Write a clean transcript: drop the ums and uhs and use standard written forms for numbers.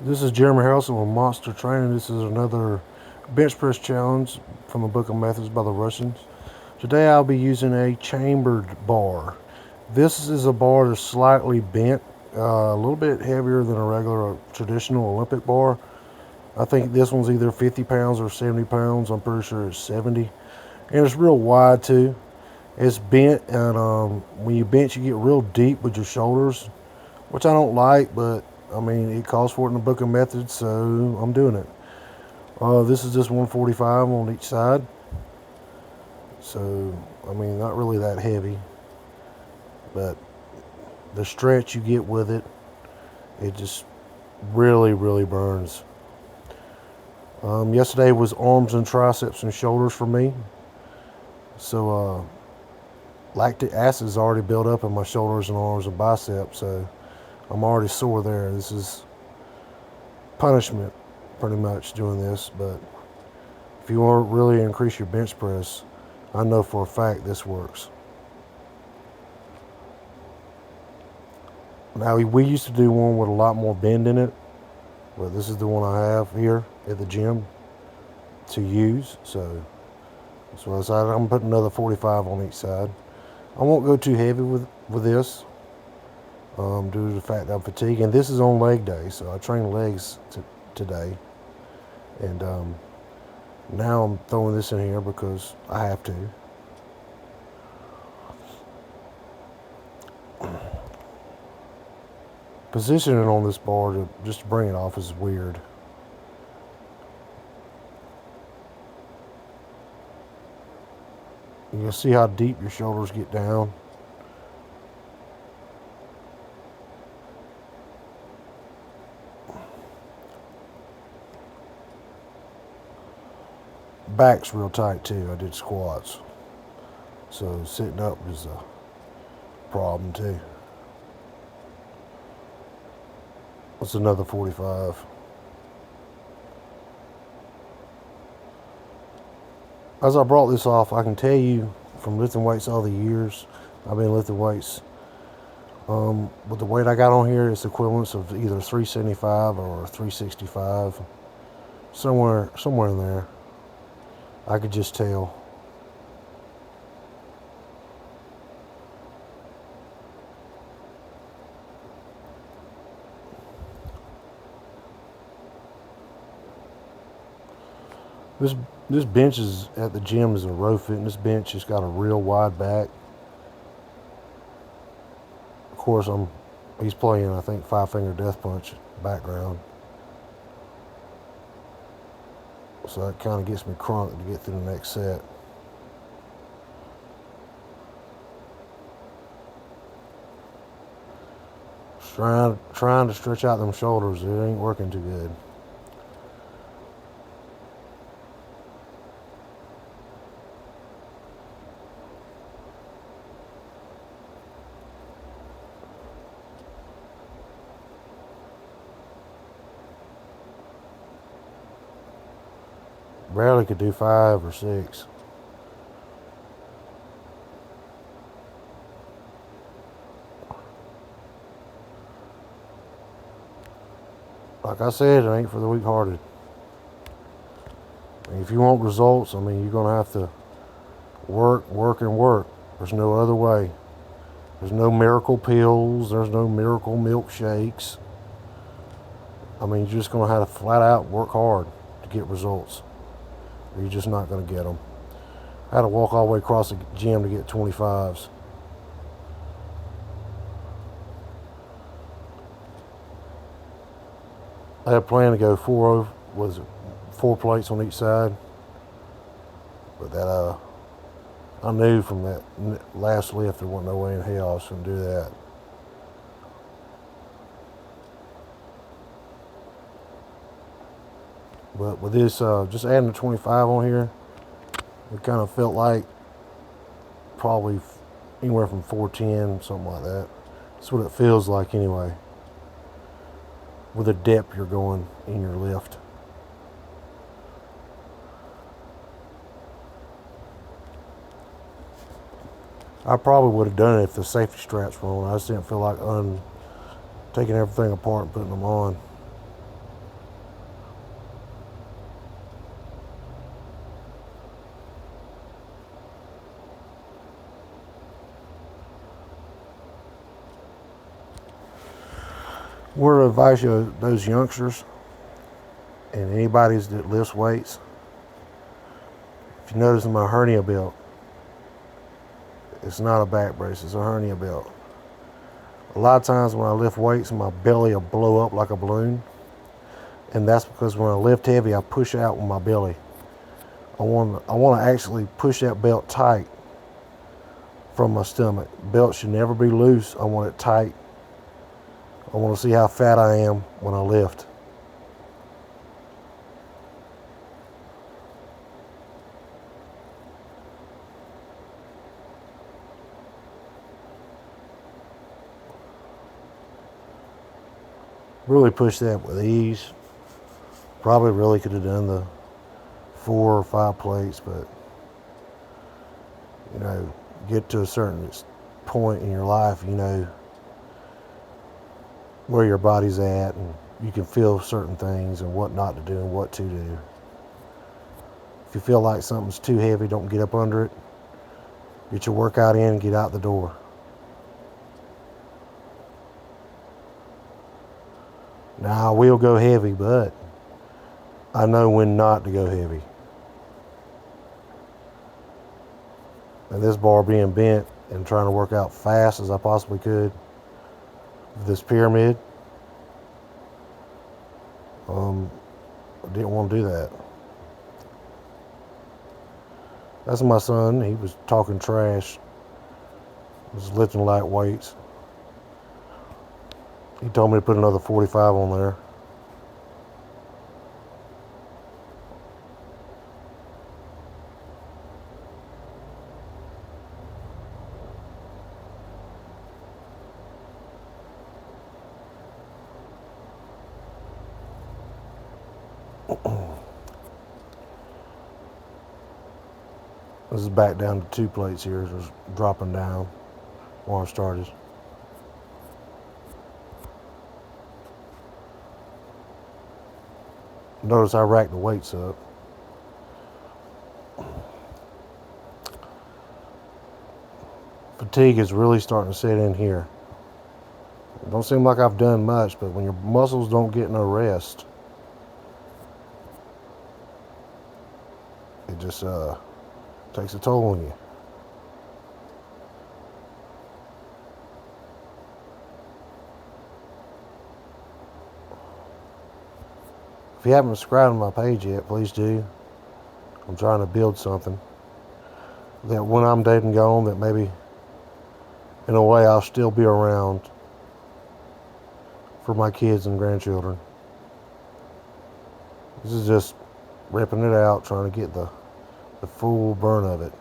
This is Jeremy Harrelson with Monster Training. This is another bench press challenge from the Book of Methods by the Russians. Today I'll be using a chambered bar. This is a bar that's slightly bent, a little bit heavier than a regular traditional Olympic bar. I think this one's either 50 pounds or 70 pounds. I'm pretty sure it's 70. And it's real wide too. It's bent, and when you bench, you get real deep with your shoulders, which I don't like, but I mean, it calls for it in the Book of Methods, so I'm doing it. This is just 145 on each side, so I mean, not really that heavy, but the stretch you get with it, it just really, really burns. Yesterday was arms and triceps and shoulders for me, so lactic acid is already built up in my shoulders and arms and biceps, so I'm already sore there. This is punishment pretty much doing this, but if you want to really increase your bench press, I know for a fact this works. Now, we used to do one with a lot more bend in it, but this is the one I have here at the gym to use, so that's what I decided. I'm going to put another 45 on each side. I won't go too heavy with this due to the fact that I'm fatigued, and this is on leg day, so I train legs today, and now I'm throwing this in here because I have to. Positioning on this bar just to bring it off is weird. You can see how deep your shoulders get down. Back's real tight too. I did squats, so sitting up is a problem too. That's another 45. As I brought this off, I can tell you from lifting weights all the years I've been lifting weights, with the weight I got on here, it's equivalent of either 375 or 365, somewhere in there. I could just tell. This this bench is at the gym is a row fitness bench. It's got a real wide back. Of course, he's playing, I think, Five Finger Death Punch background, so that kind of gets me crunked to get through the next set. Trying to stretch out them shoulders. It ain't working too good. Barely could do 5 or 6. Like I said, it ain't for the weak-hearted. If you want results, I mean, you're going to have to work, and work. There's no other way. There's no miracle pills. There's no miracle milkshakes. I mean, you're just going to have to flat out work hard to get results. Or you're just not going to get them. I had to walk all the way across the gym to get 25s. I had planned to go 4 plates on each side, but that I knew from that last lift there wasn't no way in hell I was going to do that. But with this, just adding the 25 on here, it kind of felt like probably anywhere from 410, something like that. That's what it feels like anyway, with the depth you're going in your lift. I probably would have done it if the safety straps were on. I just didn't feel like taking everything apart and putting them on. Word of advice to those youngsters and anybody that lifts weights. If you notice in my hernia belt, it's not a back brace, it's a hernia belt. A lot of times when I lift weights, my belly will blow up like a balloon. And that's because when I lift heavy, I push out with my belly. I want to actually push that belt tight from my stomach. Belt should never be loose. I want it tight. I want to see how fat I am when I lift. Really push that with ease. Probably really could have done the 4 or 5 plates, but get to a certain point in your life, where your body's at, and you can feel certain things and what not to do and what to do. If you feel like something's too heavy, don't get up under it. Get your workout in and get out the door. Now, I will go heavy, but I know when not to go heavy. And this bar being bent and trying to work out fast as I possibly could with this pyramid, I didn't want to do that. That's my son. He was talking trash. He was lifting light weights. He told me to put another 45 on there. This is back down to 2 plates here. So it's dropping down where I started. Notice I racked the weights up. Fatigue is really starting to set in here. It don't seem like I've done much, but when your muscles don't get no rest, it just takes a toll on you. If you haven't subscribed to my page yet, please do. I'm trying to build something that when I'm dead and gone, that maybe in a way I'll still be around for my kids and grandchildren. This is just ripping it out, trying to get the full burn of it.